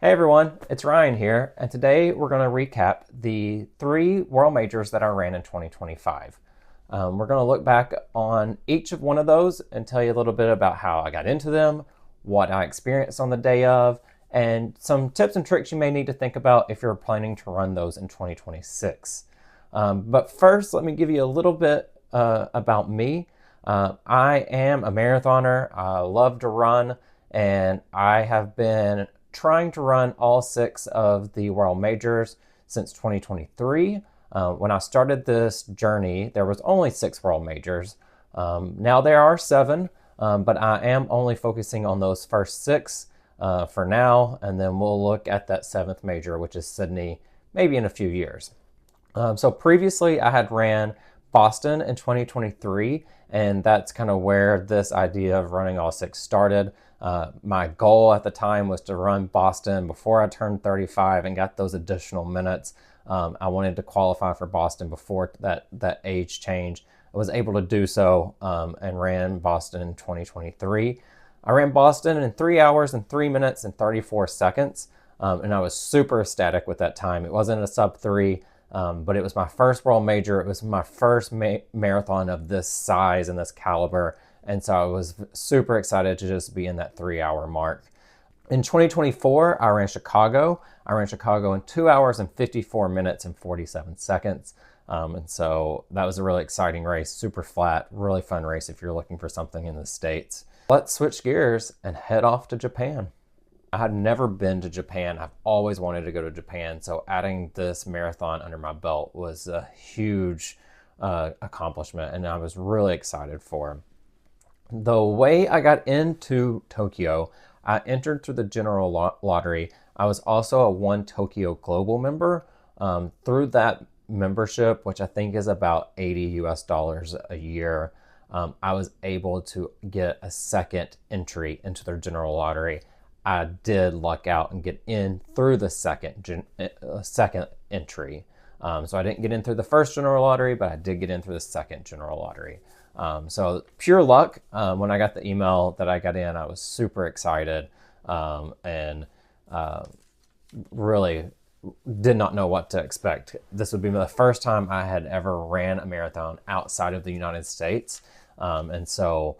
Hey everyone, it's Ryan here, and today we're going to recap the three World Majors that I ran in 2025. We're going to look back on each of one of those and tell you a little bit about how I got into them, what I experienced on the day of, and some tips and tricks you may need to think about if you're planning to run those in 2026. But first, let me give you a little bit about me. I am a marathoner. I love to run, and I have been trying to run all six of the World Majors since 2023. When I started this journey, there was only six World Majors. Now there are seven, but I am only focusing on those first six for now, and then we'll look at that seventh major, which is Sydney, maybe in a few years. So previously I had ran Boston in 2023, and that's kind of where this idea of running all six started. My goal at the time was to run Boston before I turned 35 and got those additional minutes. I wanted to qualify for Boston before that age change. I was able to do so and ran Boston in 2023. I ran Boston in 3 hours and 3 minutes and 34 seconds, and I was super ecstatic with that time. It wasn't a sub 3, but it was my first World Major. It was my first marathon of this size and this caliber. And so I was super excited to just be in that 3 hour mark. In 2024, I ran Chicago. I ran Chicago in 2 hours and 54 minutes and 47 seconds. And so that was a really exciting race, super flat, really fun race if you're looking for something in the States. Let's switch gears and head off to Japan. I had never been to Japan. I've always wanted to go to Japan. So adding this marathon under my belt was a huge accomplishment, and I was really excited for it. The way I got into Tokyo, I entered through the general lottery. I was also a One Tokyo Global member. Through that membership, which I think is about $80 a year, I was able to get a second entry into their general lottery. I did luck out and get in through the second entry. So I didn't get in through the first general lottery, but I did get in through the second general lottery. So pure luck. When I got the email that I got in, I was super excited and really did not know what to expect. This would be the first time I had ever ran a marathon outside of the United States. And so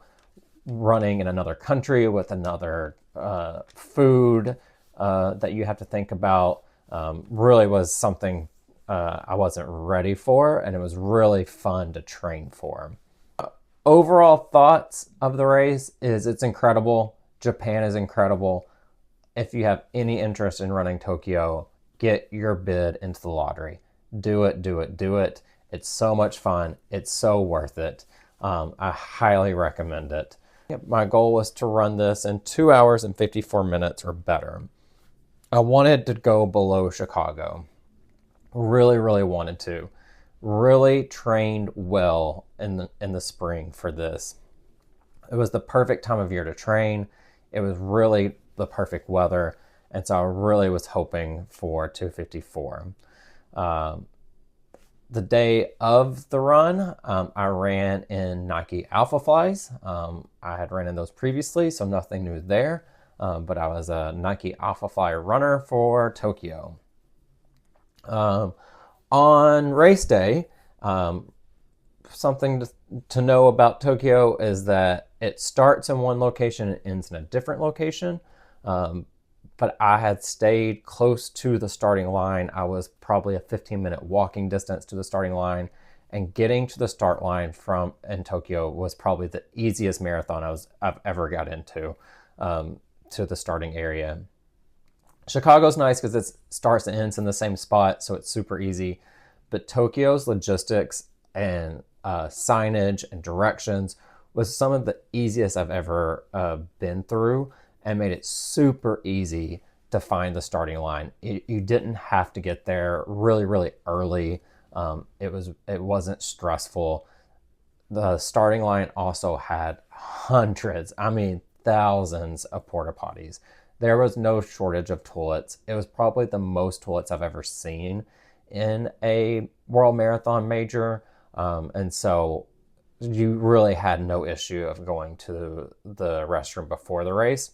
running in another country with another food that you have to think about really was something I wasn't ready for, and it was really fun to train for. Overall thoughts of the race is it's incredible. Japan is incredible. If you have any interest in running Tokyo, get your bid into the lottery. Do it, do it, do it. It's so much fun. It's so worth it. I highly recommend it. My goal was to run this in 2 hours and 54 minutes or better. I wanted to go below Chicago. Really, really wanted to. Really trained well in the spring for this. It was the perfect time of year to train. It was really the perfect weather, and so I really was hoping for 254. The day of the run, I ran in Nike Alpha Flies. I had ran in those previously, so nothing new there, but I was a Nike Alpha Fly runner for Tokyo. On race day, something to know about Tokyo is that it starts in one location and ends in a different location. But I had stayed close to the starting line. I was probably a 15-minute walking distance to the starting line, and getting to the start line in Tokyo was probably the easiest marathon I've ever got into, to the starting area. Chicago's nice because it starts and ends in the same spot, so it's super easy. But Tokyo's logistics and signage and directions was some of the easiest I've ever been through, and made it super easy to find the starting line. You didn't have to get there really, really early. It wasn't stressful. The starting line also had hundreds, I mean thousands of porta potties. There was no shortage of toilets. It was probably the most toilets I've ever seen in a World Marathon Major. And so you really had no issue of going to the restroom before the race.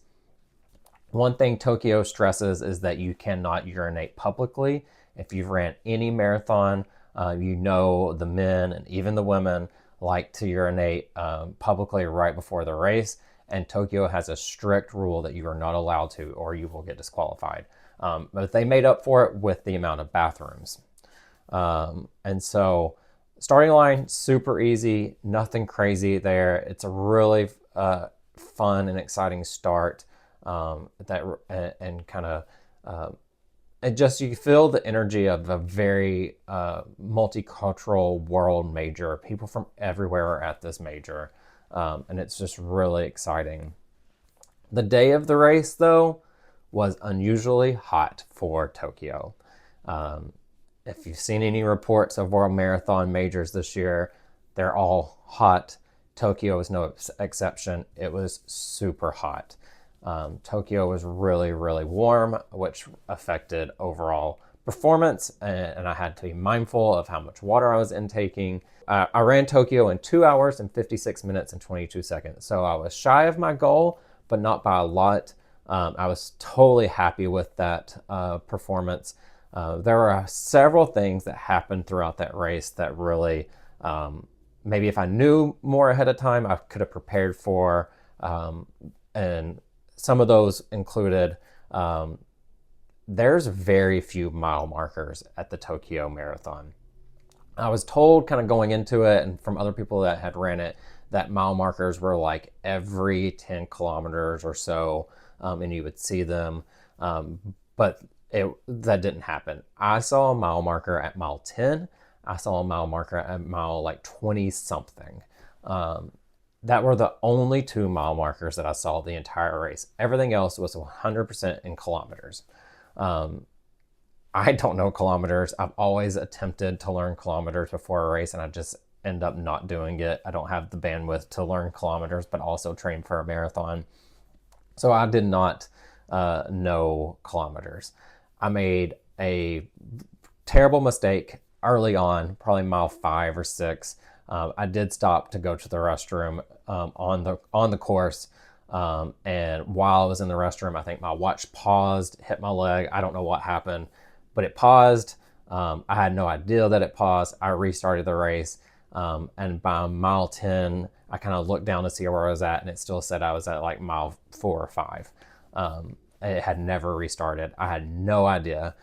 One thing Tokyo stresses is that you cannot urinate publicly. If you've ran any marathon, you know the men and even the women like to urinate publicly right before the race. And Tokyo has a strict rule that you are not allowed to, or you will get disqualified. But they made up for it with the amount of bathrooms. And so, starting line, super easy, nothing crazy there. It's a really fun and exciting start. And kind of it just, you feel the energy of a very multicultural world major. People from everywhere are at this major, and it's just really exciting. The day of the race, though, was unusually hot for Tokyo. If you've seen any reports of World Marathon Majors this year, they're all hot. Tokyo is no exception. It was super hot. Tokyo was really, really warm, which affected overall performance, and I had to be mindful of how much water I was intaking. I ran Tokyo in 2 hours and 56 minutes and 22 seconds, so I was shy of my goal, but not by a lot. I was totally happy with that performance. There were several things that happened throughout that race that really, maybe if I knew more ahead of time, I could have prepared for, and some of those included, there's very few mile markers at the Tokyo Marathon. I was told kind of going into it and from other people that had ran it that mile markers were like every 10 kilometers or so, and you would see them, but that didn't happen. I saw a mile marker at mile 10. I saw a mile marker at mile like 20 something. That were the only 2 mile markers that I saw the entire race. Everything else was 100% in kilometers. I don't know kilometers. I've always attempted to learn kilometers before a race, and I just end up not doing it. I don't have the bandwidth to learn kilometers, but also train for a marathon. So I did not know kilometers. I made a terrible mistake early on, probably mile 5 or 6. I did stop to go to the restroom on the course, and while I was in the restroom, I think my watch paused, hit my leg. I don't know what happened, but it paused. I had no idea that it paused. I restarted the race, and by mile 10, I kind of looked down to see where I was at, and it still said I was at like mile 4 or 5. It had never restarted. I had no idea.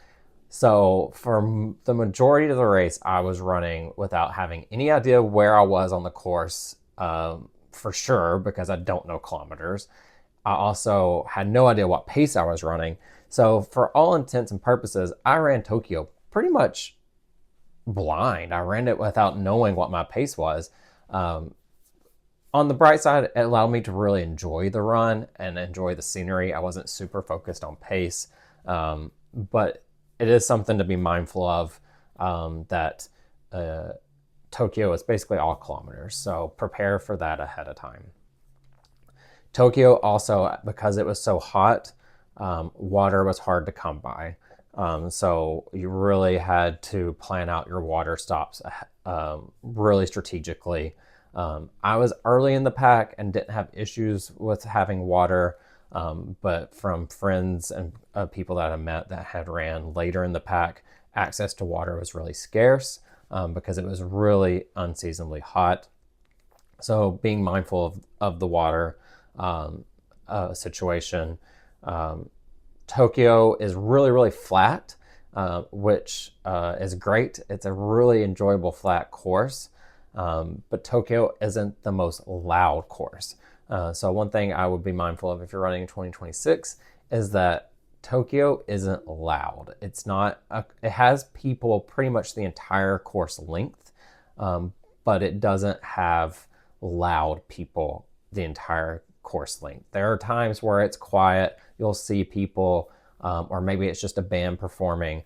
So for the majority of the race, I was running without having any idea where I was on the course, for sure, because I don't know kilometers. I also had no idea what pace I was running. So for all intents and purposes, I ran Tokyo pretty much blind. I ran it without knowing what my pace was. On the bright side, it allowed me to really enjoy the run and enjoy the scenery. I wasn't super focused on pace, but it is something to be mindful of, that Tokyo is basically all kilometers. So prepare for that ahead of time. Tokyo also, because it was so hot, water was hard to come by. So you really had to plan out your water stops really strategically. I was early in the pack and didn't have issues with having water, but from friends and people that I met that had ran later in the pack, access to water was really scarce, because it was really unseasonably hot. So being mindful of the water situation. Tokyo is really, really flat, which is great. It's a really enjoyable flat course, but Tokyo isn't the most loud course. So one thing I would be mindful of if you're running in 2026 is that Tokyo isn't loud. It's not, it has people pretty much the entire course length, but it doesn't have loud people the entire course length. There are times where it's quiet, you'll see people, or maybe it's just a band performing.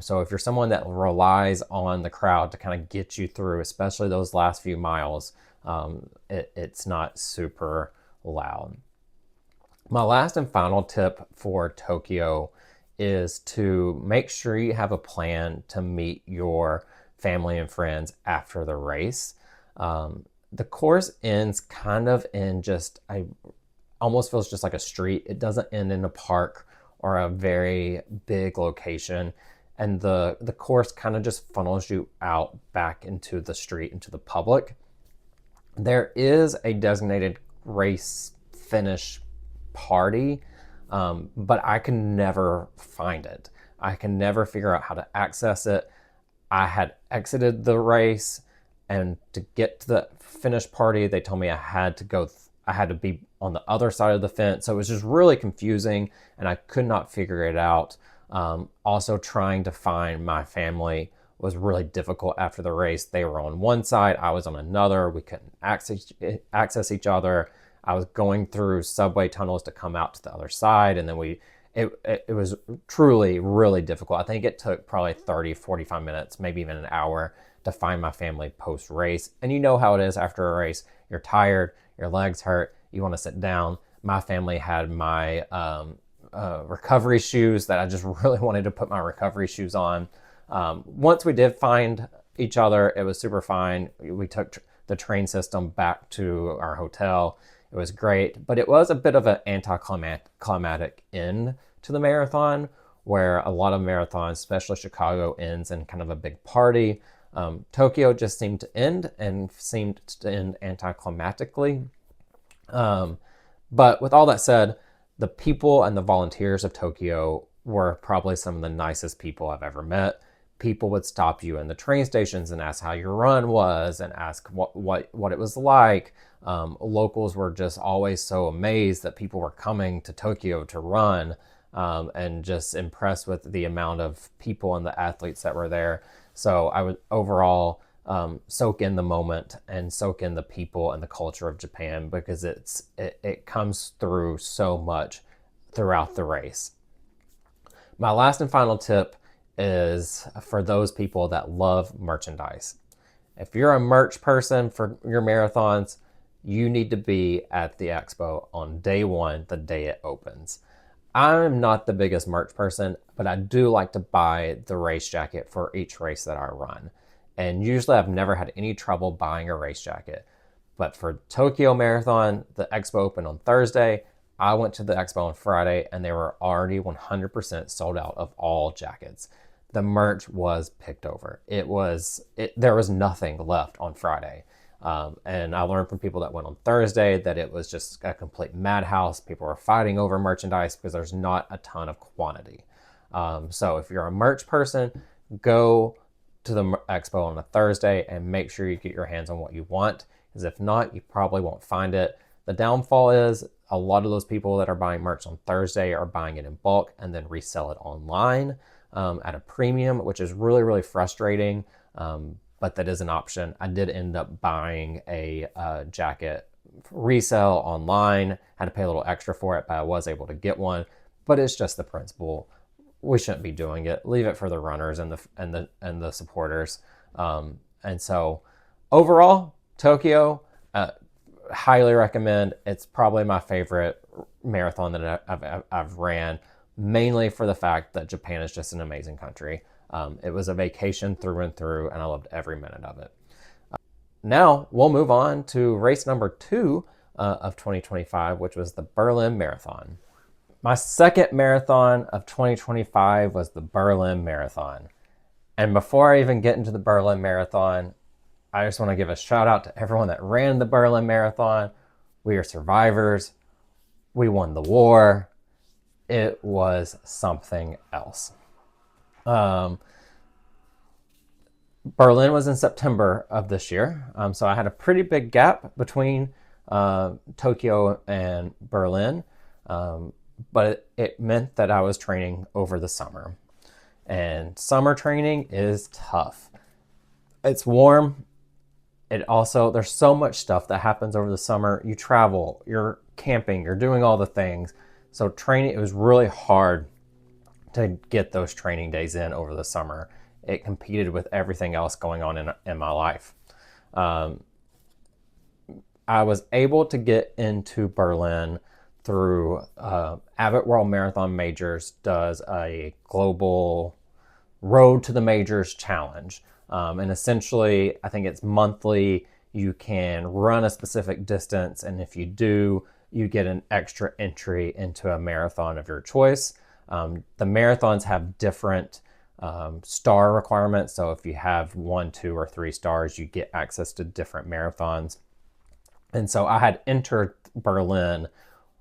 So if you're someone that relies on the crowd to kind of get you through, especially those last few miles, it's not super loud. My last and final tip for Tokyo is to make sure you have a plan to meet your family and friends after the race. The course ends kind of in just almost feels just like a street. It doesn't end in a park or a very big location. And the course kind of just funnels you out back into the street, into the public. There is a designated race finish party, but I can never find it. I can never figure out how to access it. I had exited the race, and to get to the finish party, they told me I had to be on the other side of the fence. So it was just really confusing, and I could not figure it out. Also, trying to find my family was really difficult after the race. They were on one side, I was on another. We couldn't access each other. I was going through subway tunnels to come out to the other side, and then it was truly really difficult. I think it took probably 30, 45 minutes, maybe even an hour to find my family post race. And you know how it is after a race. You're tired, your legs hurt, you want to sit down. My family had my recovery shoes that I just really wanted to put my recovery shoes on. Once we did find each other, it was super fine. We took the train system back to our hotel. It was great, but it was a bit of an anticlimactic end to the marathon, where a lot of marathons, especially Chicago, ends in kind of a big party. Tokyo just seemed to end anticlimactically. But with all that said, the people and the volunteers of Tokyo were probably some of the nicest people I've ever met. People would stop you in the train stations and ask how your run was and ask what it was like. Locals were just always so amazed that people were coming to Tokyo to run, and just impressed with the amount of people and the athletes that were there. So I would overall soak in the moment and soak in the people and the culture of Japan, because it comes through so much throughout the race. My last and final tip is for those people that love merchandise. If you're a merch person for your marathons, you need to be at the expo on day one, the day it opens. I'm not the biggest merch person, but I do like to buy the race jacket for each race that I run. And usually I've never had any trouble buying a race jacket. But for Tokyo Marathon, the expo opened on Thursday. I went to the expo on Friday, and they were already 100% sold out of all jackets. The merch was picked over. There was nothing left on Friday. And I learned from people that went on Thursday that it was just a complete madhouse. People were fighting over merchandise because there's not a ton of quantity. So if you're a merch person, go to the expo on a Thursday and make sure you get your hands on what you want, because if not, you probably won't find it. The downfall is a lot of those people that are buying merch on Thursday are buying it in bulk and then resell it online at a premium, which is really, really frustrating. But that is an option. I did end up buying a jacket resale online. Had to pay a little extra for it, but I was able to get one. But it's just the principle. We shouldn't be doing it. Leave it for the runners and the supporters. And so overall, Tokyo, highly recommend. It's probably my favorite marathon that I've ran, mainly for the fact that Japan is just an amazing country. It was a vacation through and through, and I loved every minute of it. Now we'll move on to race number 2 of 2025, which was the Berlin Marathon. My second marathon of 2025 was the Berlin Marathon. And before I even get into the Berlin Marathon, I just want to give a shout out to everyone that ran the Berlin Marathon. We are survivors. We won the war. It was something else. Berlin was in September of this year. So I had a pretty big gap between Tokyo and Berlin. But it meant that I was training over the summer. And summer training is tough. It's warm. There's so much stuff that happens over the summer. You travel, you're camping, you're doing all the things. So training, it was really hard to get those training days in over the summer. It competed with everything else going on in my life. I was able to get into Berlin through Abbott World Marathon Majors does a global Road to the Majors challenge. And essentially, I think it's monthly. You can run a specific distance, and if you do, you get an extra entry into a marathon of your choice. The marathons have different star requirements. So if you have 1, 2, or 3 stars, you get access to different marathons. And so I had entered Berlin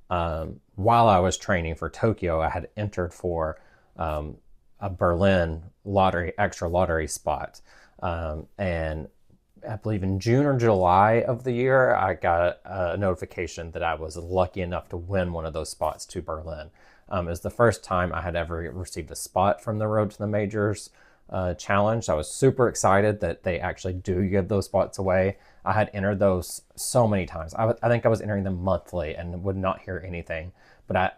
while I was training for Tokyo. I had entered for a Berlin extra lottery spot. And I believe in June or July of the year, I got a notification that I was lucky enough to win one of those spots to Berlin. It was the first time I had ever received a spot from the Road to the Majors challenge. I was super excited that they actually do give those spots away. I had entered those so many times. I think I was entering them monthly and would not hear anything. But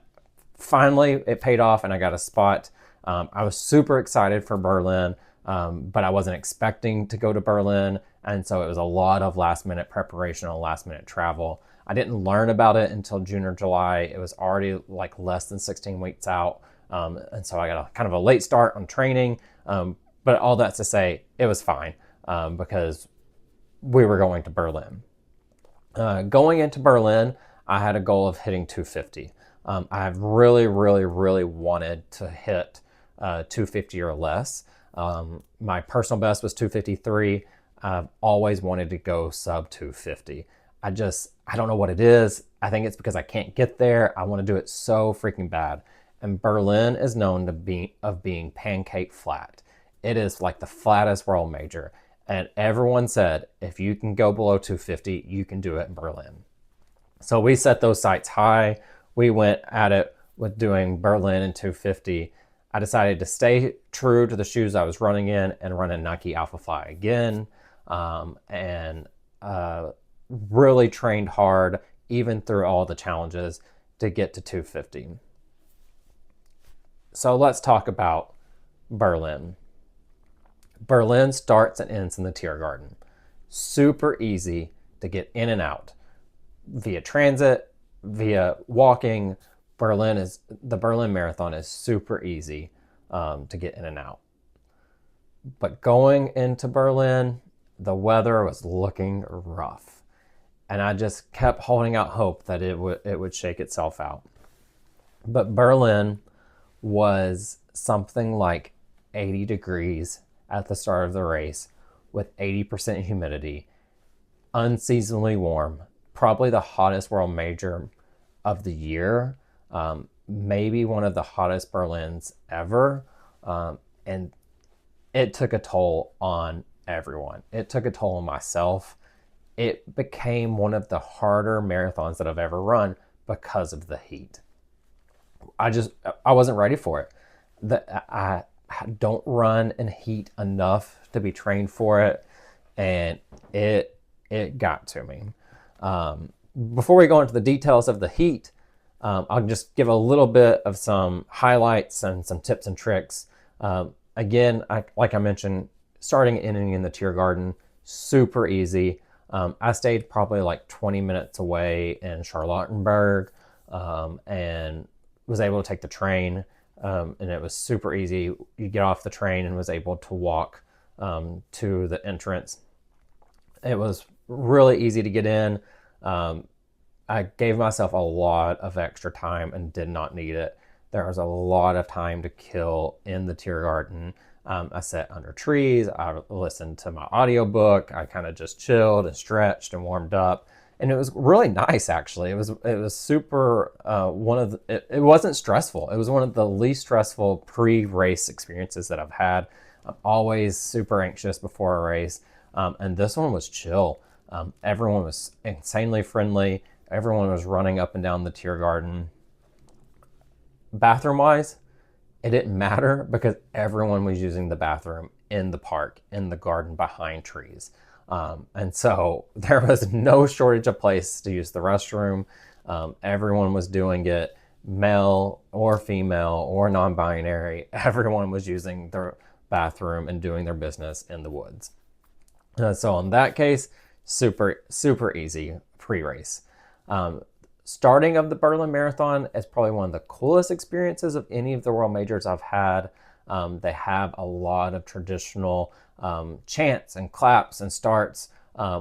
finally, it paid off and I got a spot. I was super excited for Berlin, but I wasn't expecting to go to Berlin. And so it was a lot of last minute preparation and last minute travel. I didn't learn about it until June or July. It was already like less than 16 weeks out. And so I got kind of a late start on training. But all that's to say, it was fine because we were going to Berlin. Going into Berlin, I had a goal of hitting 250. I have really, really, really wanted to hit 250 or less. My personal best was 253. I've always wanted to go sub 250. I don't know what it is. I think it's because I can't get there. I want to do it so freaking bad. And Berlin is known to being pancake flat. It is like the flattest world major. And everyone said, if you can go below 250, you can do it in Berlin. So we set those sights high. We went at it with doing Berlin and 250. I decided to stay true to the shoes I was running in and run a Nike Alpha Fly again. And really trained hard, even through all the challenges, to get to 250. So let's talk about Berlin. Berlin starts and ends in the Tiergarten. Super easy to get in and out via transit, via walking. The Berlin Marathon is super easy to get in and out. But going into Berlin, the weather was looking rough. And I just kept holding out hope that it would shake itself out. But Berlin was something like 80 degrees at the start of the race with 80% humidity, unseasonably warm, probably the hottest world major of the year, maybe one of the hottest Berlins ever. And it took a toll on everyone. It took a toll on myself. It became one of the harder marathons that I've ever run because of the heat. I wasn't ready for it. I don't run in heat enough to be trained for it, and it got to me. Before we go into the details of the heat, I'll just give a little bit of some highlights and some tips and tricks. Again, like I mentioned, starting and ending in the Tiergarten, super easy. I stayed probably like 20 minutes away in Charlottenburg and was able to take the train, and it was super easy. You get off the train and was able to walk to the entrance. It was really easy to get in. I gave myself a lot of extra time and did not need it. There was a lot of time to kill in the Tiergarten. I sat under trees. I listened to my audiobook. I kind of just chilled and stretched and warmed up. And it was really nice, actually. It was super, it wasn't stressful. It was one of the least stressful pre-race experiences that I've had. I'm always super anxious before a race. And this one was chill. Everyone was insanely friendly. Everyone was running up and down the Tiergarten. Bathroom-wise, it didn't matter because everyone was using the bathroom in the park, in the garden behind trees. And so there was no shortage of place to use the restroom. Everyone was doing it, male or female or non-binary. Everyone was using their bathroom and doing their business in the woods. So in that case, super, super easy pre-race. Starting of the Berlin Marathon is probably one of the coolest experiences of any of the world majors I've had. They have a lot of traditional chants and claps and starts,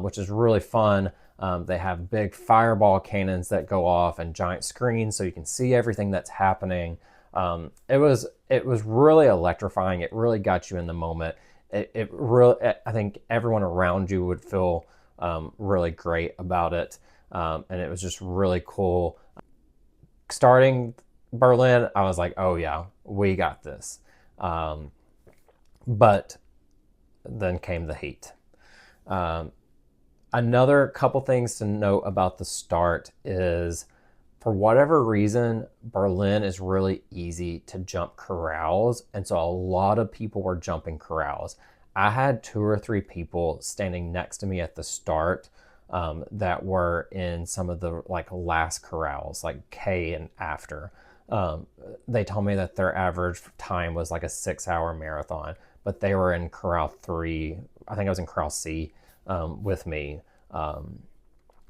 which is really fun. They have big fireball cannons that go off and giant screens so you can see everything that's happening. It was really electrifying. It really got you in the moment. It really, I think everyone around you would feel really great about it, and it was just really cool. Starting Berlin, I was like, oh yeah, we got this. But then came the heat. Another couple things to note about the start is, for whatever reason, Berlin is really easy to jump corrals. And so a lot of people were jumping corrals. I had 2 or 3 people standing next to me at the start that were in some of the like last corrals, like K and after. They told me that their average time was like a 6-hour marathon, but they were in corral 3. I think I was in corral C with me.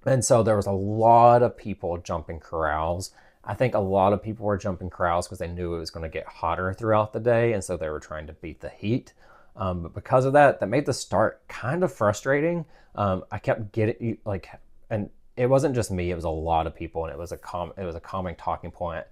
And so there was a lot of people jumping corrals. I think a lot of people were jumping corrals because they knew it was going to get hotter throughout the day, and so they were trying to beat the heat. But because of that, that made the start kind of frustrating. I kept getting like, and it wasn't just me; it was a lot of people, and it was a common talking point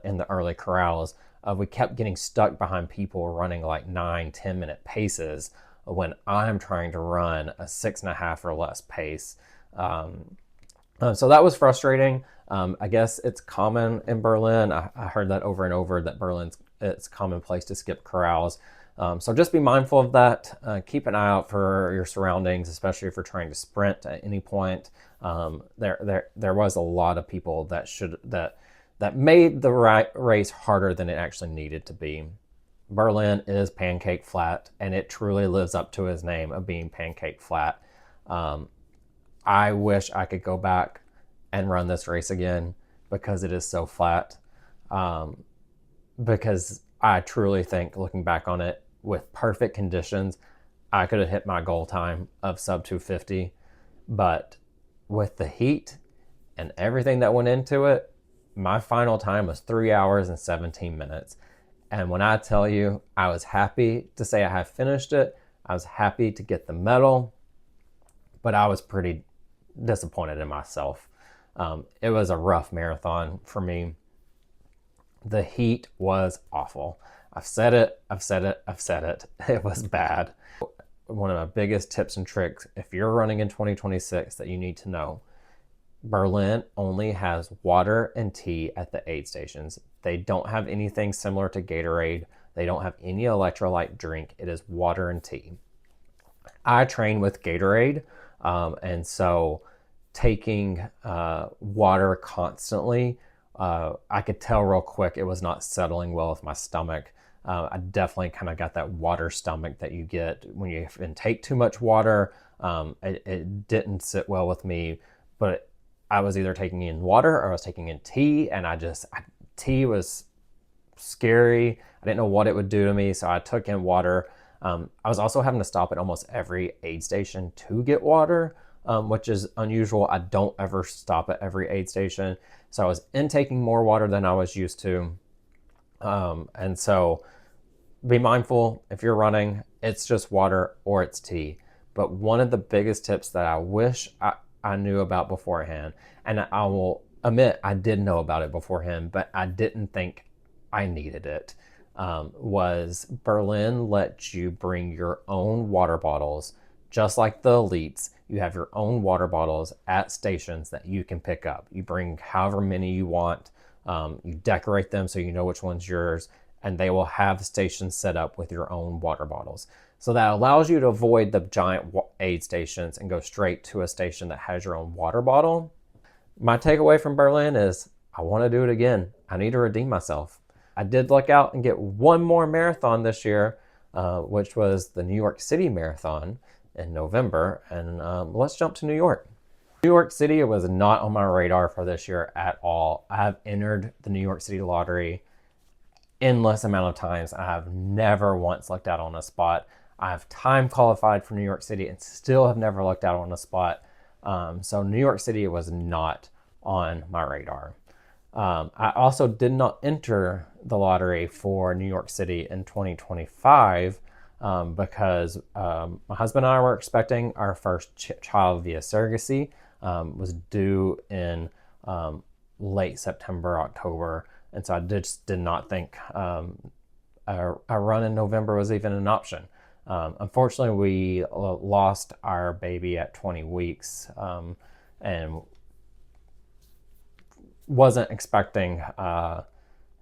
in the early corrals. We kept getting stuck behind people running like 9-10 minute paces when I'm trying to run a 6.5 or less pace. So that was frustrating. I guess it's common in Berlin. I heard that over and over, that it's commonplace to skip corrals. So just be mindful of that. Keep an eye out for your surroundings, especially if you're trying to sprint at any point. There was a lot of people that made the race harder than it actually needed to be. Berlin is pancake flat, and it truly lives up to its name of being pancake flat. I wish I could go back and run this race again because it is so flat. Because I truly think, looking back on it, with perfect conditions, I could have hit my goal time of sub 250. But with the heat and everything that went into it, my final time was 3 hours and 17 minutes. And when I tell you, I was happy to say I had finished it. I was happy to get the medal, but I was pretty disappointed in myself. It was a rough marathon for me. The heat was awful. I've said it. It was bad. One of my biggest tips and tricks, if you're running in 2026, that you need to know, Berlin only has water and tea at the aid stations. They don't have anything similar to Gatorade. They don't have any electrolyte drink. It is water and tea. I train with Gatorade, and so taking water constantly, I could tell real quick it was not settling well with my stomach. I definitely kind of got that water stomach that you get when you intake too much water. It didn't sit well with me, but I was either taking in water or I was taking in tea, and tea was scary. I didn't know what it would do to me, so I took in water. I was also having to stop at almost every aid station to get water, which is unusual. I don't ever stop at every aid station. So I was intaking more water than I was used to. And so be mindful if you're running, it's just water or it's tea. But one of the biggest tips that I wish I knew about beforehand, and I will admit I did know about it beforehand, but I didn't think I needed it, was Berlin lets you bring your own water bottles. Just like the elites, you have your own water bottles at stations that you can pick up. You bring however many you want. You decorate them so you know which one's yours, and they will have stations set up with your own water bottles. So that allows you to avoid the giant aid stations and go straight to a station that has your own water bottle. My takeaway from Berlin is I want to do it again. I need to redeem myself. I did look out and get one more marathon this year, which was the New York City Marathon in November. And let's jump to New York. New York City was not on my radar for this year at all. I have entered the New York City lottery endless amount of times. I have never once lucked out on a spot. I've time qualified for New York City and still have never lucked out on a spot. So New York City was not on my radar. I also did not enter the lottery for New York City in 2025 because my husband and I were expecting our first child via surrogacy. was due in late September, October. And so I just did not think a run in November was even an option. Unfortunately, we lost our baby at 20 weeks and wasn't expecting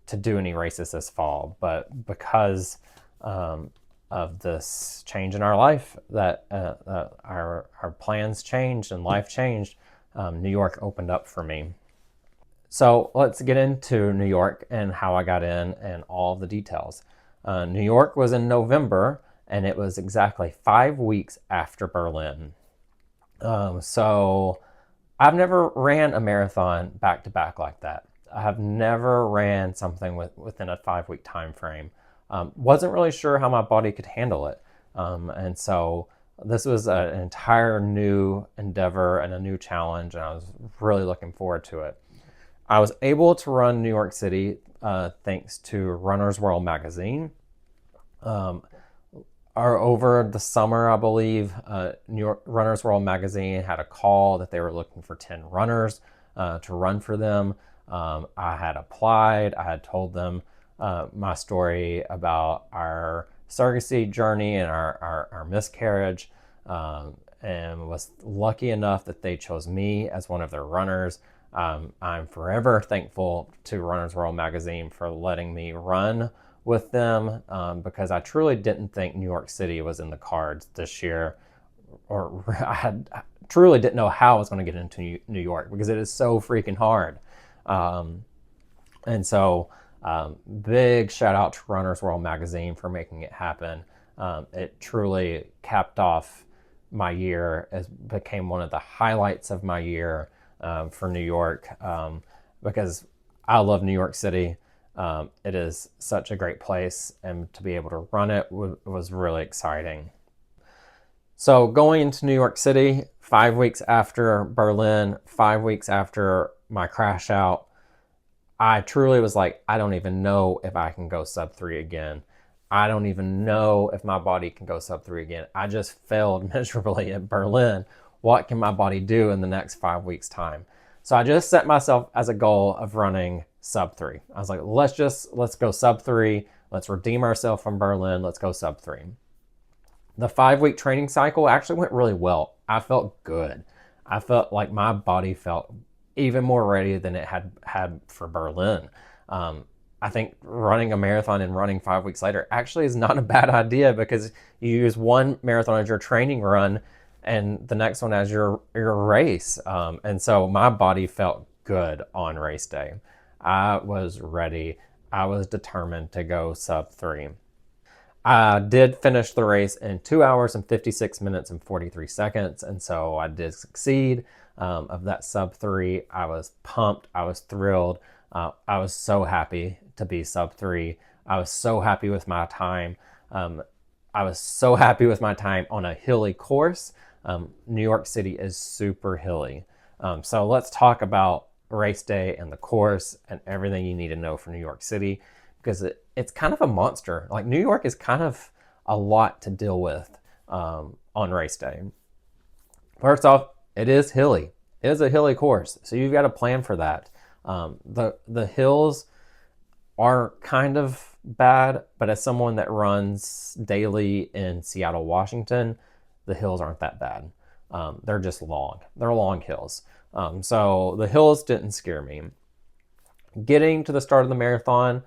to do any races this fall. But because of this change in our life, that our plans changed and life changed, New York opened up for me. So let's get into New York and how I got in and all of the details. New York was in November, and it was exactly 5 weeks after Berlin. So I've never ran a marathon back to back like that. I have never ran something within a 5 week time frame. Wasn't really sure how my body could handle it. And so this was an entire new endeavor and a new challenge, and I was really looking forward to it. I was able to run New York City thanks to Runner's World magazine. Over the summer, I believe, New York Runner's World magazine had a call that they were looking for 10 runners to run for them. I had applied. I had told them my story about our surrogacy journey and our miscarriage, and was lucky enough that they chose me as one of their runners. I'm forever thankful to Runner's World magazine for letting me run with them, because I truly didn't think New York City was in the cards this year, or I truly didn't know how I was going to get into New York because it is so freaking hard. And so big shout out to Runner's World magazine for making it happen. It truly capped off my year, as became one of the highlights of my year for New York, because I love New York City. It is such a great place, and to be able to run it was really exciting. So going into New York City, 5 weeks after Berlin, 5 weeks after my crash out, I truly was like, I don't even know if I can go sub 3 again. I don't even know if my body can go sub 3 again. I just failed miserably at Berlin. What can my body do in the next 5 weeks' time? So I just set myself as a goal of running sub 3. I was like, let's go sub 3. Let's redeem ourselves from Berlin. Let's go sub 3. The 5 week training cycle actually went really well. I felt good. I felt like my body felt even more ready than it had for Berlin. I think running a marathon and running 5 weeks later actually is not a bad idea, because you use one marathon as your training run and the next one as your race. And so my body felt good on race day. I was ready. I was determined to go sub 3. I did finish the race in 2 hours and 56 minutes and 43 seconds. And so I did succeed of that sub 3. I was pumped. I was thrilled. I was so happy to be sub 3. I was so happy with my time. I was so happy with my time on a hilly course. New York City is super hilly. So let's talk about race day and the course and everything you need to know for New York City, because it's kind of a monster. Like, New York is kind of a lot to deal with on race day. First off, it is hilly. It is a hilly course, so you've got to plan for that. The hills are kind of bad, but as someone that runs daily in Seattle, Washington, the hills aren't that bad. They're just long. They're long hills. So the hills didn't scare me. Getting to the start of the marathon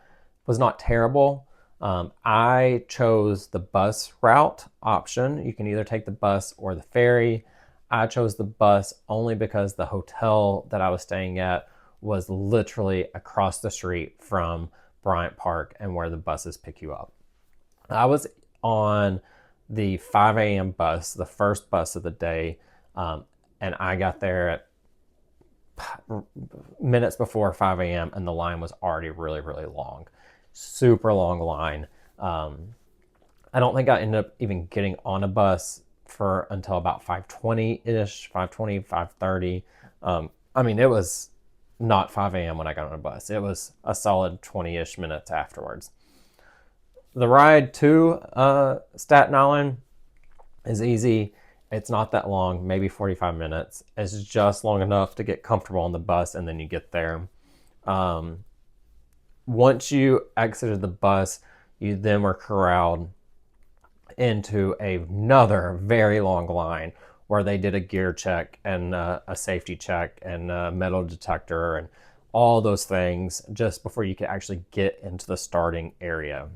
was not terrible. I chose the bus route option. You can either take the bus or the ferry. I chose the bus only because the hotel that I was staying at was literally across the street from Bryant Park and where the buses pick you up. I was on the 5 a.m. bus, the first bus of the day, and I got there at minutes before 5 a.m. and the line was already really, really long. Super long line. I don't think I ended up even getting on a bus until about 5:20-ish, 5:20, 5:30. I mean, it was not 5 a.m. when I got on a bus. It was a solid 20-ish minutes afterwards. The ride to Staten Island is easy. It's not that long, maybe 45 minutes. It's just long enough to get comfortable on the bus, and then you get there. Um, Once you exited the bus, you then were corralled into another very long line where they did a gear check and a safety check and a metal detector and all those things just before you could actually get into the starting area.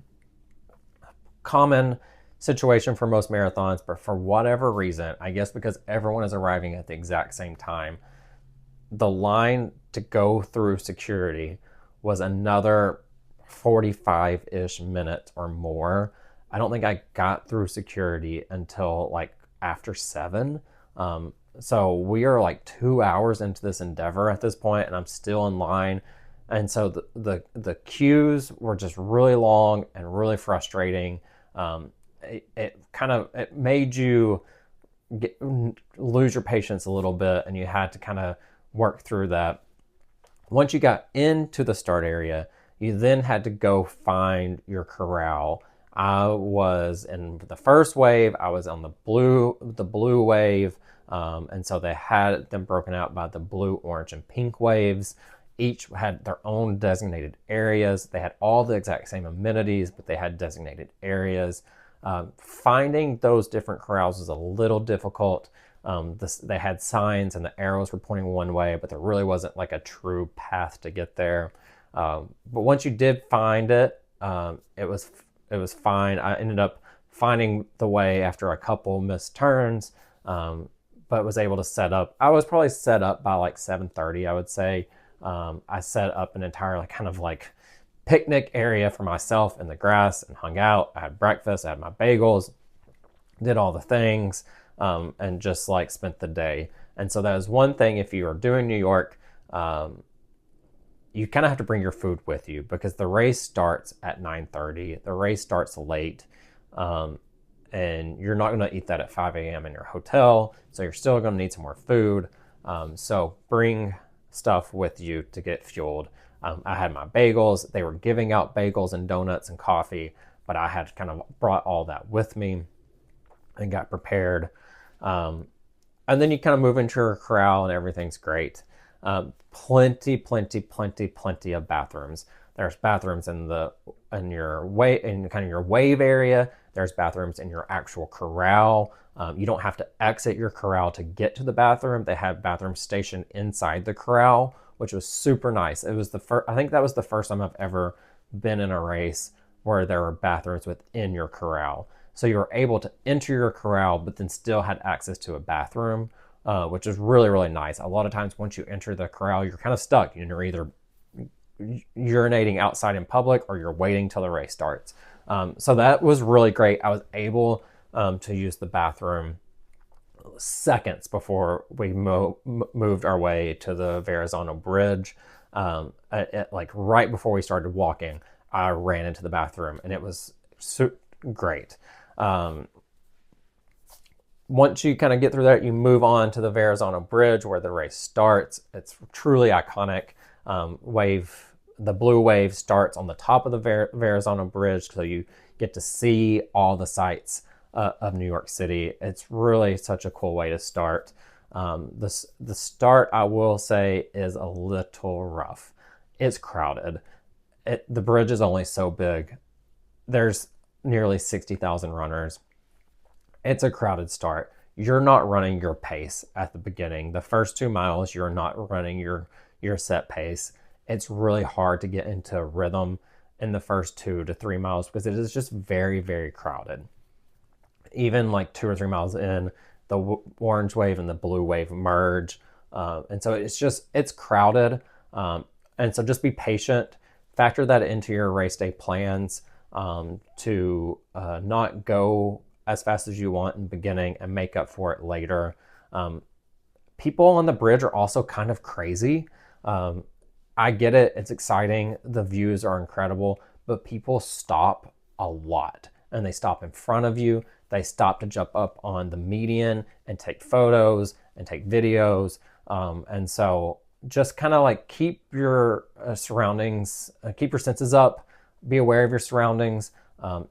Common situation for most marathons, but for whatever reason, I guess because everyone is arriving at the exact same time, the line to go through security was another 45-ish minutes or more. I don't think I got through security until like after 7. So we are like 2 hours into this endeavor at this point, and I'm still in line. And so the queues were just really long and really frustrating. It made you lose your patience a little bit, and you had to kind of work through that. Once you got into the start area, you then had to go find your corral. I was in the first wave. I was on the blue wave, and so they had them broken out by the blue, orange, and pink waves. Each had their own designated areas. They had all the exact same amenities, but they had designated areas. Finding those different corrals was a little difficult. They had signs and the arrows were pointing one way, but there really wasn't like a true path to get there. But once you did find it, it was fine. I ended up finding the way after a couple missed turns, but was able to set up. I was probably set up by like 7:30, I would say. I set up an entire kind of like picnic area for myself in the grass and hung out. I had breakfast, I had my bagels, did all the things, and just like spent the day. And so that was one thing. If you are doing New York, you kind of have to bring your food with you because the race starts at 9:30. The race starts late, and you're not going to eat that at 5 a.m. in your hotel. So you're still going to need some more food. So bring stuff with you to get fueled. I had my bagels. They were giving out bagels and donuts and coffee, but I had kind of brought all that with me and got prepared. And then you kind of move into your corral and everything's great. Plenty of bathrooms. There's bathrooms in kind of your wave area. There's bathrooms in your actual corral. You don't have to exit your corral to get to the bathroom. They have bathrooms stationed inside the corral, which was super nice. It was I think that was the first time I've ever been in a race where there were bathrooms within your corral. So you were able to enter your corral, but then still had access to a bathroom, which is really, really nice. A lot of times once you enter the corral, you're kind of stuck. You're either urinating outside in public or you're waiting till the race starts. So that was really great. I was able to use the bathroom seconds before we moved our way to the Verrazano Bridge. Like right before we started walking, I ran into the bathroom, and it was great. Once you kind of get through that, you move on to the Verrazano Bridge where the race starts. It's truly iconic. The blue wave starts on the top of the Verrazano Bridge, so you get to see all the sights of New York City. It's really such a cool way to start. The start, I will say, is a little rough. It's crowded. The bridge is only so big. There's nearly 60,000 runners. It's a crowded start. You're not running your pace at the beginning. The first 2 miles, you're not running your set pace. It's really hard to get into rhythm in the first 2 to 3 miles because it is just very, very crowded. Even like 2 or 3 miles in, the orange wave and the blue wave merge. And so it's crowded. And so just be patient. Factor that into your race day plans to not go as fast as you want in the beginning and make up for it later. People on the bridge are also kind of crazy. I get it. It's exciting. The views are incredible, but people stop a lot, and they stop in front of you. They stop to jump up on the median and take photos and take videos. And so just kind of like keep your surroundings, keep your senses up, be aware of your surroundings.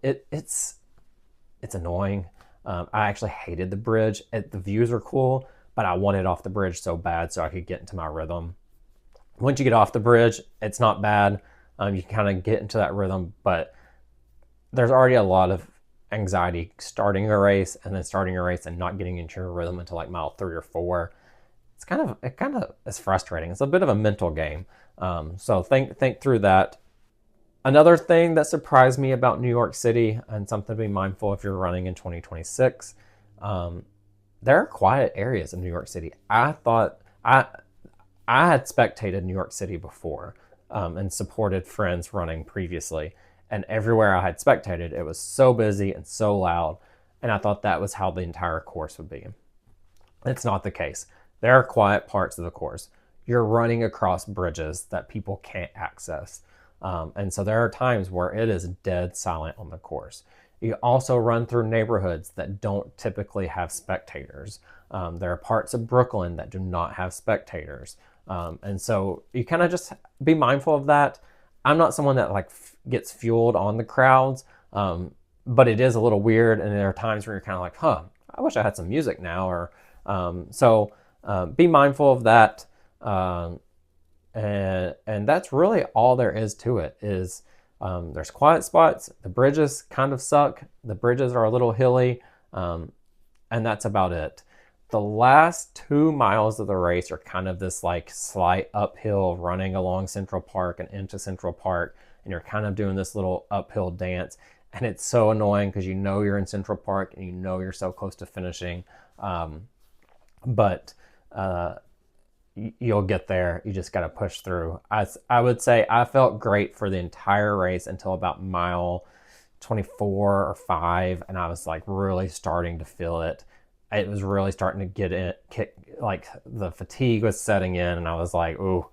It's annoying. I actually hated the bridge. The views are cool, but I wanted off the bridge so bad so I could get into my rhythm. Once you get off the bridge, it's not bad. You can kind of get into that rhythm, but there's already a lot of anxiety starting a race and not getting into your rhythm until like mile 3 or 4. It kind of is frustrating. It's a bit of a mental game. So think through that. Another thing that surprised me about New York City, and something to be mindful if you're running in 2026, there are quiet areas in New York City. I had spectated New York City before, and supported friends running previously. And everywhere I had spectated, it was so busy and so loud. And I thought that was how the entire course would be. It's not the case. There are quiet parts of the course. You're running across bridges that people can't access. And so there are times where it is dead silent on the course. You also run through neighborhoods that don't typically have spectators. There are parts of Brooklyn that do not have spectators. And so you kind of just be mindful of that. I'm not someone that gets fueled on the crowds, but it is a little weird. And there are times where you're kind of like, I wish I had some music now. Or so be mindful of that. And that's really all there is to it. Is there's quiet spots. The bridges kind of suck. The bridges are a little hilly, and that's about it. The last 2 miles of the race are kind of this slight uphill running along Central Park and into Central Park, and you're kind of doing this little uphill dance. And it's so annoying because you're in Central Park and you're so close to finishing. But you'll get there. You just got to push through. I would say I felt great for the entire race until about mile 24 or 5, and I was really starting to feel it. It was really starting to get in, the fatigue was setting in, and I was like, ooh,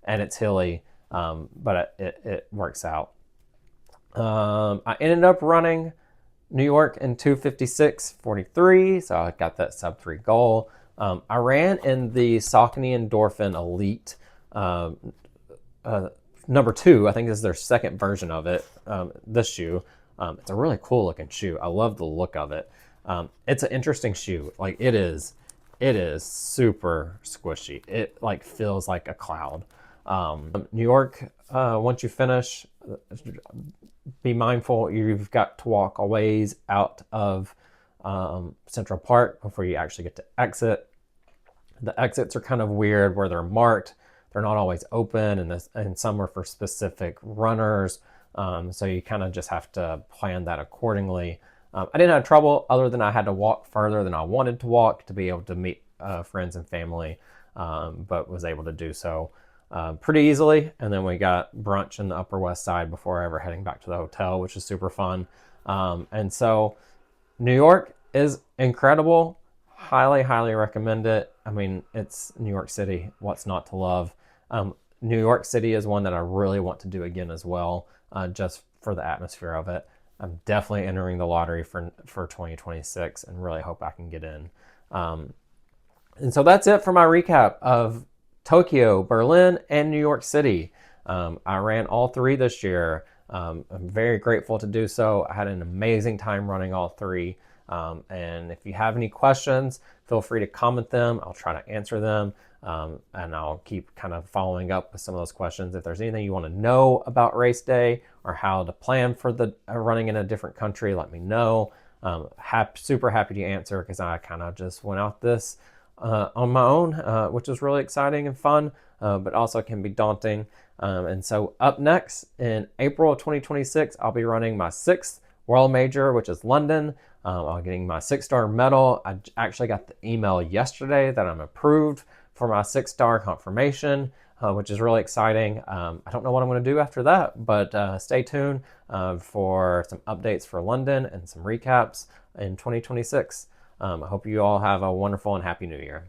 and it's hilly, but it works out. I ended up running New York in 2:56:43, so I got that sub 3 goal. I ran in the Saucony Endorphin Elite number 2. I think this is their second version of it. This shoe, it's a really cool looking shoe. I love the look of it. It's an interesting shoe. It is super squishy. It feels like a cloud. New York, once you finish, be mindful. You've got to walk a ways out of Central Park before you actually get to exit. The exits are kind of weird where they're marked. They're not always open, and some are for specific runners. So you kind of just have to plan that accordingly. I didn't have trouble other than I had to walk further than I wanted to walk to be able to meet friends and family, but was able to do so pretty easily. And then we got brunch in the Upper West Side before ever heading back to the hotel, which is super fun. And so New York is incredible. Highly, highly recommend it. I mean, it's New York City. What's not to love? New York City is one that I really want to do again as well, just for the atmosphere of it. I'm definitely entering the lottery for 2026 and really hope I can get in. And so that's it for my recap of Tokyo, Berlin, and New York City. I ran all 3 this year. I'm very grateful to do so. I had an amazing time running all 3. And if you have any questions, feel free to comment them. I'll try to answer them. And I'll keep kind of following up with some of those questions. If there's anything you want to know about race day or how to plan for the running in a different country, let me know. Super happy to answer because I kind of just went out this on my own, which is really exciting and fun, but also can be daunting. And so up next in April of 2026, I'll be running my 6th World Major, which is London. I'm getting my 6-star medal. I actually got the email yesterday that I'm approved for my 6-star confirmation, which is really exciting. I don't know what I'm going to do after that, but stay tuned for some updates for London and some recaps in 2026. I hope you all have a wonderful and happy New Year.